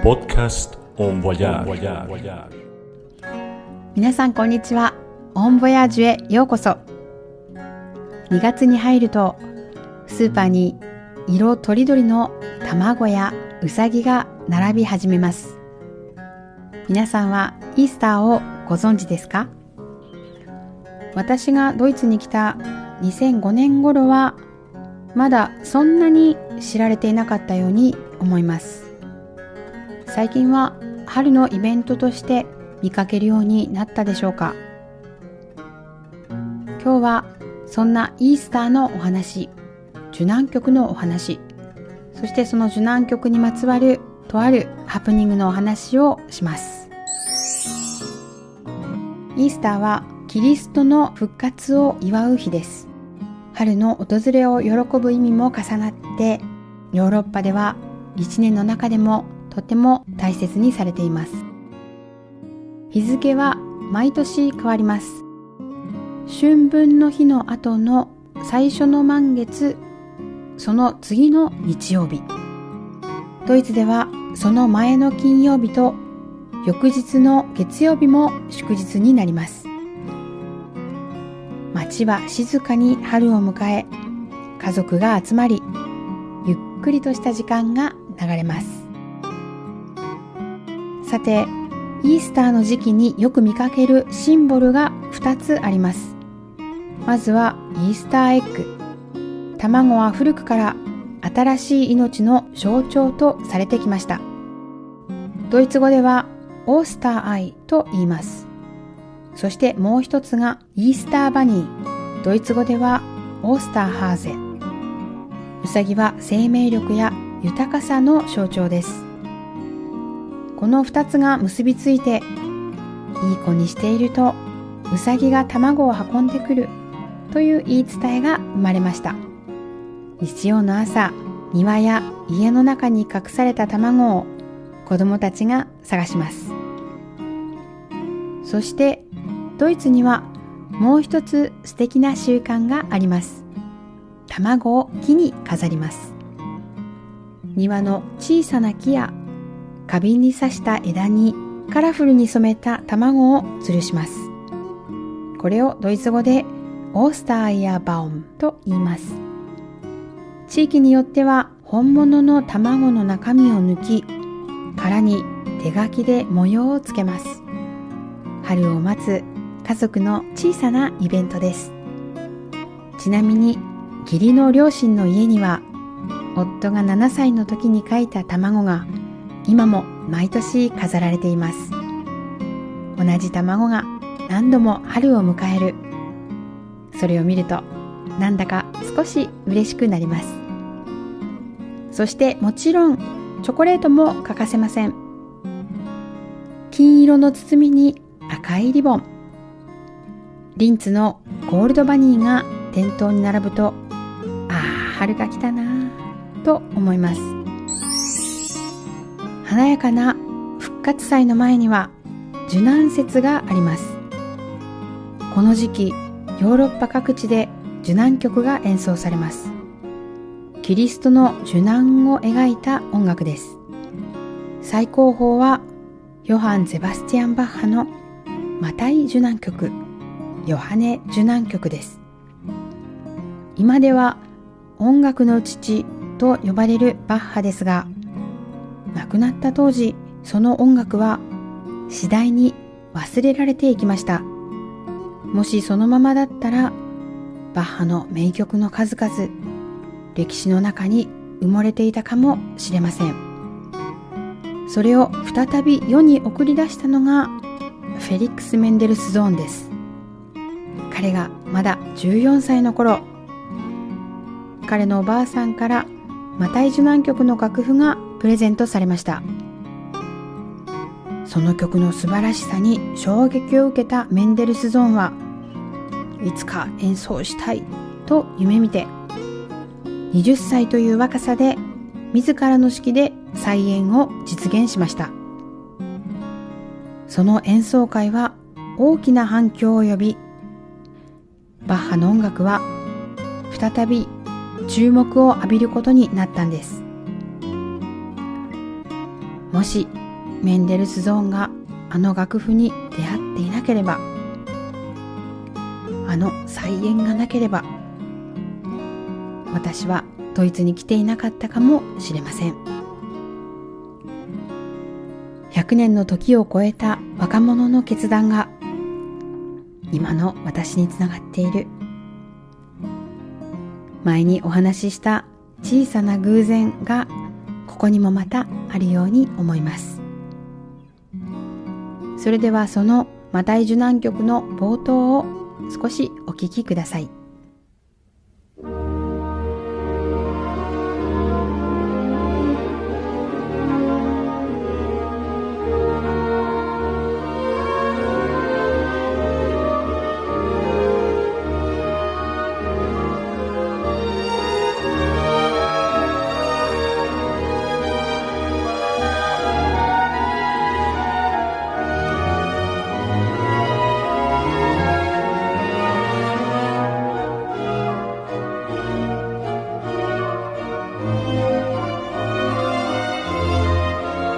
Podcast On Voyage。皆さんこんにちは。オンボヤージュへようこそ。2月に入るとスーパーに色とりどりの卵やウサギが並び始めます。皆さんはイースターをご存知ですか？私がドイツに来た2005年頃はまだそんなに知られていなかったように思います。最近は春のイベントとして見かけるようになったでしょうか。今日はそんなイースターのお話、受難曲のお話、そしてその受難曲にまつわるとあるハプニングのお話をします。イースターはキリストの復活を祝う日です。春の訪れを喜ぶ意味も重なって、ヨーロッパでは一年の中でもとても大切にされています。日付は毎年変わります。春分の日の後の最初の満月、その次の日曜日。ドイツではその前の金曜日と翌日の月曜日も祝日になります。街は静かに春を迎え、家族が集まり、ゆっくりとした時間が流れます。さて、イースターの時期によく見かけるシンボルが2つあります。まずはイースターエッグ。卵は古くから新しい命の象徴とされてきました。ドイツ語ではオースターアイと言います。そしてもう一つがイースターバニー。ドイツ語ではオースターハーゼ。ウサギは生命力や豊かさの象徴です。この二つが結びついて、いい子にしているとウサギが卵を運んでくるという言い伝えが生まれました。日曜の朝、庭や家の中に隠された卵を子供たちが探します。そしてドイツにはもう一つ素敵な習慣があります。卵を木に飾ります。庭の小さな木や花瓶に刺した枝にカラフルに染めた卵を吊るします。これをドイツ語でオースターイヤーバウムと言います。地域によっては本物の卵の中身を抜き、殻に手書きで模様をつけます。春を待つ家族の小さなイベントです。ちなみに義理の両親の家には夫が7歳の時に描いた卵が今も毎年飾られています。同じ卵が何度も春を迎える。それを見るとなんだか少し嬉しくなります。そしてもちろんチョコレートも欠かせません。金色の包みに赤いリボン。リンツのゴールドバニーが店頭に並ぶと、春が来たなぁと思います。華やかな復活祭の前には受難節があります。この時期、ヨーロッパ各地で受難曲が演奏されます。キリストの受難を描いた音楽です。最高峰はヨハン・ゼバスティアン・バッハのマタイ受難曲、ヨハネ受難曲です。今では音楽の父と呼ばれるバッハですが、亡くなった当時、その音楽は次第に忘れられていきました。もしそのままだったら、バッハの名曲の数々、歴史の中に埋もれていたかもしれません。それを再び世に送り出したのがフェリックス・メンデルスゾーンです。彼がまだ14歳の頃、彼のおばあさんからマタイ受難曲の楽譜がプレゼントされました。その曲の素晴らしさに衝撃を受けたメンデルスゾーンはいつか演奏したいと夢見て、20歳という若さで自らの指揮で再演を実現しました。その演奏会は大きな反響を呼び、バッハの音楽は再び注目を浴びることになったんです。もしメンデルスゾーンがあの楽譜に出会っていなければ、あの再演がなければ、私はドイツに来ていなかったかもしれません。100年の時を超えた若者の決断が今の私につながっている。前にお話しした小さな偶然がここにもまたあるように思います。それではそのマタイ受難曲の冒頭を少しお聞きください。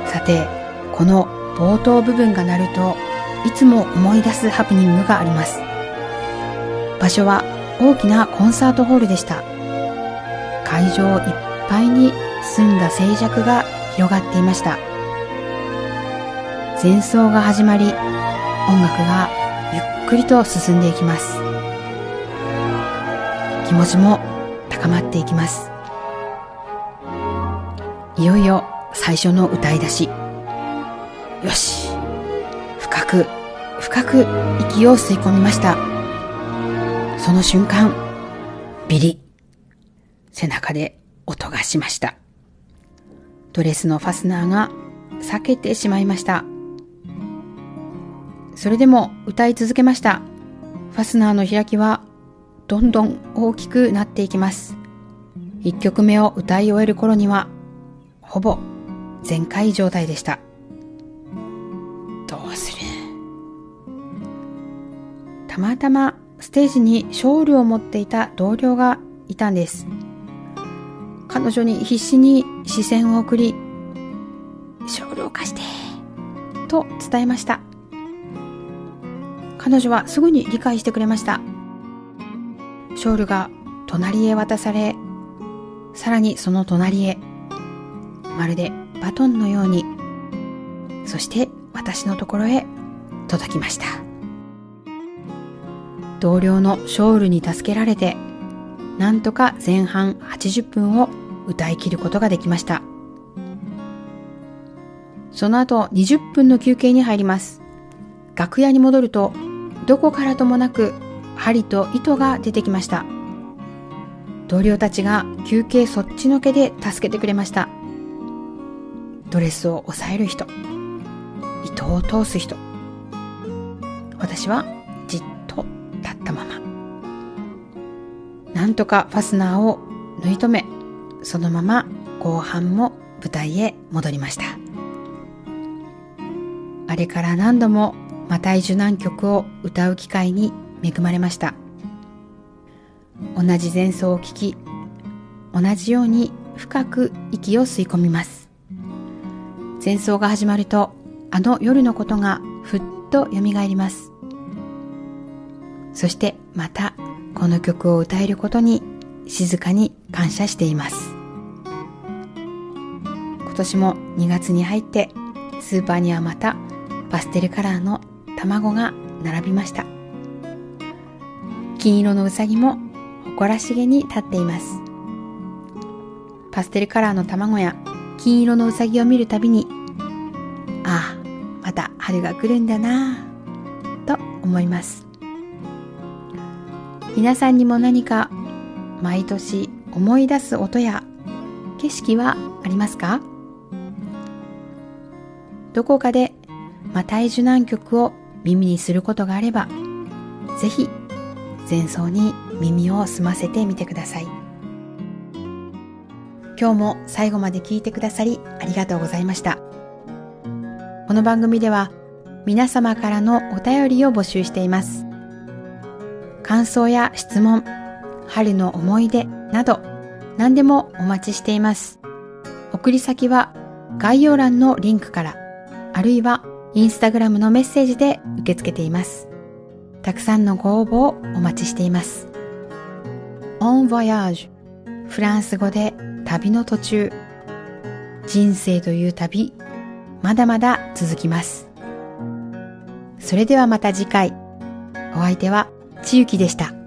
さて、この冒頭部分が鳴るといつも思い出すハプニングがあります。場所は大きなコンサートホールでした。会場いっぱいに澄んだ静寂が広がっていました。前奏が始まり、音楽がゆっくりと進んでいきます。気持ちも高まっていきます。いよいよ最初の歌い出し。よし、深く深く息を吸い込みました。その瞬間、ビリッ、背中で音がしました。ドレスのファスナーが裂けてしまいました。それでも歌い続けました。ファスナーの開きはどんどん大きくなっていきます。1曲目を歌い終える頃にはほぼ全開状態でした。どうする？たまたまステージにショールを持っていた同僚がいたんです。彼女に必死に視線を送り、ショールを貸してと伝えました。彼女はすぐに理解してくれました。ショールが隣へ渡され、さらにその隣へ、まるでバトンのように、そして私のところへ届きました。同僚のショールに助けられて、なんとか前半80分を歌い切ることができました。その後20分の休憩に入ります。楽屋に戻ると、どこからともなく針と糸が出てきました。同僚たちが休憩そっちのけで助けてくれました。ドレスを押さえる人、糸を通す人。私はじっと立ったまま。なんとかファスナーを縫い留め、そのまま後半も舞台へ戻りました。あれから何度もマタイ受難曲を歌う機会に恵まれました。同じ前奏を聴き、同じように深く息を吸い込みます。前奏が始まると、あの夜のことがふっと蘇ります。そしてまたこの曲を歌えることに静かに感謝しています。今年も2月に入ってスーパーにはまたパステルカラーの卵が並びました。金色のうさぎも誇らしげに立っています。パステルカラーの卵や金色のうさぎを見るたびに、ああ、また春が来るんだなぁと思います。皆さんにも何か毎年思い出す音や景色はありますか？どこかでマタイ受難曲を耳にすることがあれば、ぜひ前奏に耳を澄ませてみてください。今日も最後まで聞いてくださりありがとうございました。この番組では皆様からのお便りを募集しています。感想や質問、春の思い出など何でもお待ちしています。送り先は概要欄のリンクから、あるいはインスタグラムのメッセージで受け付けています。たくさんのご応募をお待ちしています。En voyage、フランス語で旅の途中。人生という旅、まだまだ続きます。それではまた次回。お相手はちゆきでした。